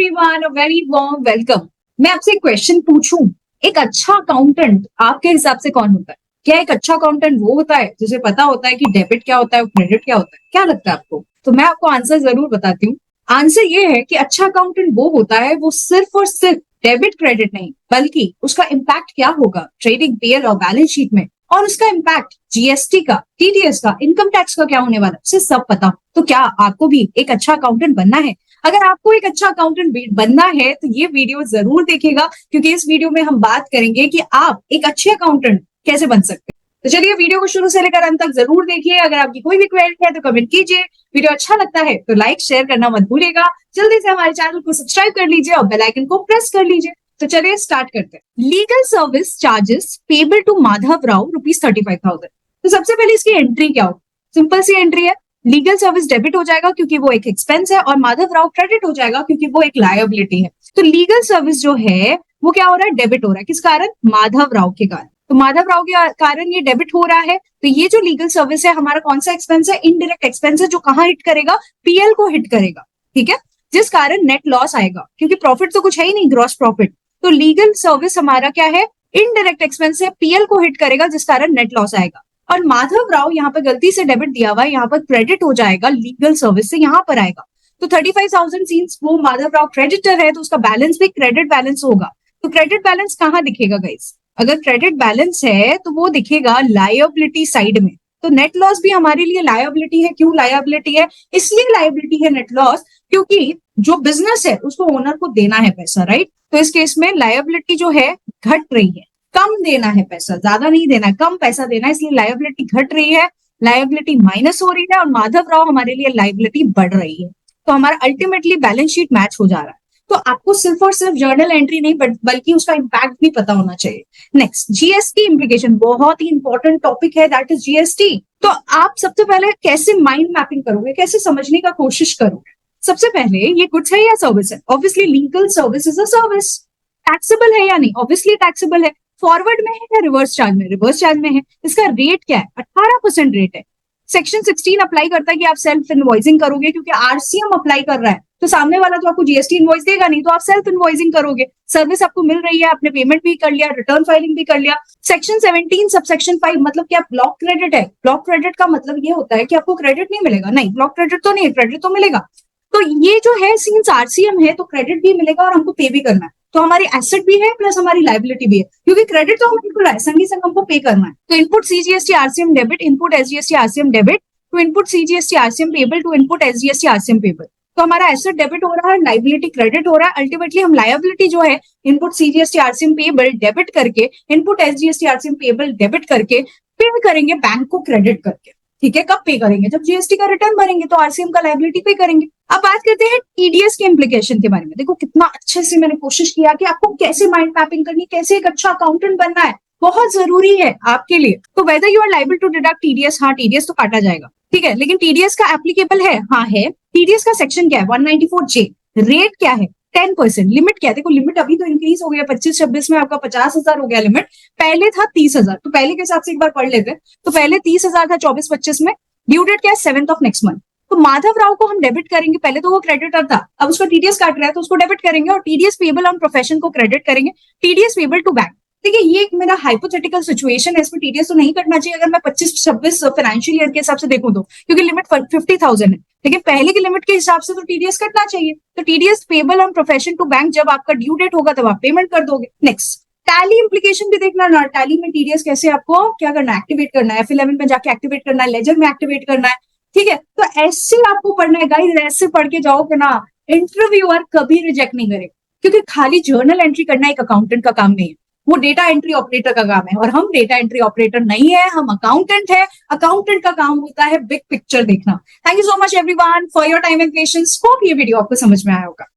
Everyone, a very warm welcome. मैं आपसे एक क्वेश्चन पूछूं, एक अच्छा अकाउंटेंट आपके हिसाब से कौन होता है? क्या एक अच्छा अकाउंटेंट वो होता है जिसे पता होता है कि डेबिट क्या होता है और क्रेडिट क्या होता है? क्या लगता है आपको? तो मैं आपको आंसर जरूर बताती हूँ। आंसर ये है कि अच्छा अकाउंटेंट वो होता है वो सिर्फ और सिर्फ डेबिट क्रेडिट नहीं, बल्कि उसका इम्पैक्ट क्या होगा ट्रेडिंग पीएल और बैलेंस शीट में, और उसका इम्पैक्ट जीएसटी का, टीडीएस का, इनकम टैक्स का क्या होने वाला है, उसे सब पता हो। तो क्या आपको भी एक अच्छा अकाउंटेंट बनना है? अगर आपको एक अच्छा अकाउंटेंट बनना है तो ये वीडियो जरूर देखिएगा, क्योंकि इस वीडियो में हम बात करेंगे कि आप एक अच्छे अकाउंटेंट कैसे बन सकते हैं। तो चलिए वीडियो को शुरू से लेकर अंत तक जरूर देखिए। अगर आपकी कोई भी क्वेरी है तो कमेंट कीजिए। वीडियो अच्छा लगता है तो लाइक शेयर करना मत भूलिएगा। जल्दी से हमारे चैनल को सब्सक्राइब कर लीजिए और बेल आइकन को प्रेस कर लीजिए। तो चलिए स्टार्ट करते हैं। Legal service charges payable to Madhav Rao ₹35,000। तो सबसे पहले इसकी एंट्री क्या हो? सिंपल सी एंट्री है। लीगल सर्विस डेबिट हो जाएगा क्योंकि वो एक एक्सपेंस है, और माधव राव क्रेडिट हो जाएगा क्योंकि वो एक लायबिलिटी है। तो लीगल सर्विस जो है वो क्या हो रहा है? डेबिट हो रहा है। किस कारण? माधव राव के कारण। तो माधव राव के कारण ये डेबिट हो रहा है। तो ये जो लीगल सर्विस है हमारा कौन सा एक्सपेंस है? इनडायरेक्ट एक्सपेंस है, जो कहाँ हिट करेगा? पीएल को हिट करेगा। ठीक है, जिस कारण नेट लॉस आएगा, क्योंकि प्रॉफिट तो कुछ है ही नहीं, ग्रॉस प्रॉफिट। तो लीगल सर्विस हमारा क्या है? इनडायरेक्ट एक्सपेंस है, पीएल को हिट करेगा, जिस कारण नेट लॉस आएगा। और माधव राव यहाँ पर गलती से डेबिट दिया हुआ है, यहाँ पर क्रेडिट हो जाएगा, लीगल सर्विस से यहाँ पर आएगा। तो 35,000 सीन्स वो माधव राव क्रेडिटर है तो उसका बैलेंस भी क्रेडिट बैलेंस होगा। तो क्रेडिट बैलेंस कहाँ दिखेगा गाइस? अगर क्रेडिट बैलेंस है तो वो दिखेगा लायबिलिटी साइड में। तो नेट लॉस भी हमारे लिए लायबिलिटी है। क्यों लायबिलिटी है? इसलिए लायबिलिटी है नेट लॉस क्योंकि जो बिजनेस है उसको ओनर को देना है पैसा, राइट? तो इस केस में लायबिलिटी जो है घट रही है, कम देना है पैसा, ज्यादा नहीं देना है, कम पैसा देना है, इसलिए लायबिलिटी घट रही है, लायबिलिटी माइनस हो रही है, और माधव राव हमारे लिए लायबिलिटी बढ़ रही है। तो हमारा अल्टीमेटली बैलेंस शीट मैच हो जा रहा है। तो आपको सिर्फ और सिर्फ जर्नल एंट्री नहीं बल्कि उसका इम्पैक्ट भी पता होना चाहिए। नेक्स्ट, जीएसटी इंप्लीकेशन, बहुत ही इंपॉर्टेंट टॉपिक है, दैट इज जीएसटी। तो आप सबसे पहले कैसे माइंड मैपिंग करोगे, कैसे समझने का कोशिश करोगे? सबसे पहले ये गुड्स है या सर्विस है? Obviously legal service is a service. Taxable है या नहीं? ऑब्वियसली टैक्सेबल है। फॉरवर्ड में है या रिवर्स चार्ज में? रिवर्स चार्ज में है। इसका रेट क्या है? 18% रेट है। सेक्शन 16 अप्लाई करता है कि आप सेल्फ इनवॉइसिंग करोगे, क्योंकि आरसीएम अप्लाई कर रहा है तो सामने वाला तो आपको जीएसटी इनवॉइस देगा नहीं, तो आप सेल्फ इनवॉइसिंग करोगे। सर्विस आपको मिल रही है, आपने पेमेंट भी कर लिया, रिटर्न फाइलिंग भी कर लिया। सेक्शन 17 सबसेक्शन 5 मतलब क्या? ब्लॉक क्रेडिट है। ब्लॉक क्रेडिट का मतलब ये होता है कि आपको क्रेडिट नहीं मिलेगा। नहीं, ब्लॉक क्रेडिट तो नहीं है, क्रेडिट तो मिलेगा। तो ये जो है सीन्स आरसीएम है तो क्रेडिट भी मिलेगा और हमको पे भी करना है। तो हमारी एसेट भी है प्लस हमारी लायबिलिटी भी है, क्योंकि क्रेडिट तो हमें मिल रहा है, संगी संग हमको पे करना है। तो input CGST RCM debit, input SGST RCM debit to input CGST RCM payable to input SGST RCM payable. तो हमारा एसेट डेबिट हो रहा है, लायबिलिटी क्रेडिट हो रहा है। अल्टीमेटली हम लायबिलिटी जो है input CGST RCM payable debit करके, input SGST RCM payable debit करके पे करेंगे बैंक को क्रेडिट करके। ठीक है, कब पे करेंगे? जब जीएसटी का रिटर्न भरेंगे तो आरसीएम का लायबिलिटी पे करेंगे। अब बात करते हैं टीडीएस के इम्प्लीकेशन के बारे में। देखो कितना अच्छे से मैंने कोशिश किया कि आपको कैसे माइंड मैपिंग करनी, कैसे एक अच्छा अकाउंटेंट बनना है, बहुत जरूरी है आपके लिए। तो whether you are liable to deduct TDS, हाँ टीडीएस तो काटा जाएगा, ठीक है, लेकिन टीडीएस का एप्लीकेबल है? हाँ है। टीडीएस का सेक्शन क्या है? 194J। रेट क्या है? 10%। लिमिट क्या है? देखो लिमिट अभी तो इंक्रीज हो गया, 25-26 में आपका 50,000 हो गया लिमिट, पहले था 30,000। तो पहले के हिसाब से एक बार पढ़ लेते हैं। तो पहले 30,000 था 24-25 में। ड्यू डेट क्या है? 7th of next month. तो माधव राव को हम डेबिट करेंगे, पहले तो वो क्रेडिटर था, अब उसका टीडीएस काट रहा है तो उसको डेबिट करेंगे, और टीडीएस पेबल ऑन प्रोफेशन को क्रेडिट करेंगे, टीडीएस पेबल टू बैंक। देखिए ये एक मेरा हाइपोथेटिकल सिचुएशन है, इसमें टीडीएस तो नहीं कटना चाहिए अगर मैं 25-26 फाइनेंशियल ईयर के हिसाब से देखूं तो, क्योंकि लिमिट 50,000 है, लेकिन पहले की लिमिट के हिसाब से तो टीडीएस कटना चाहिए। तो TDS payable on profession to bank, जब आपका ड्यू डेट होगा तब आप पेमेंट कर दोगे। नेक्स्ट, टैली इंप्लीकेशन भी देखना ना। टैली में टीडीएस कैसे आपको क्या करना है? एक्टिवेट करना है, F11 में जाके एक्टिवेट करना है, लेजर में एक्टिवेट करना है। ठीक है, तो ऐसे आपको पढ़ना है गाइस, ऐसे पढ़ के जाओगे ना, इंटरव्यूअर कभी रिजेक्ट नहीं करेगा, क्योंकि खाली जर्नल एंट्री करना एक अकाउंटेंट का काम नहीं है, वो डेटा एंट्री ऑपरेटर का काम है, और हम डेटा एंट्री ऑपरेटर नहीं है, हम अकाउंटेंट है। अकाउंटेंट का काम होता है बिग पिक्चर देखना। Thank you so much everyone for your time and patience. Hope ये वीडियो आपको समझ में आया होगा।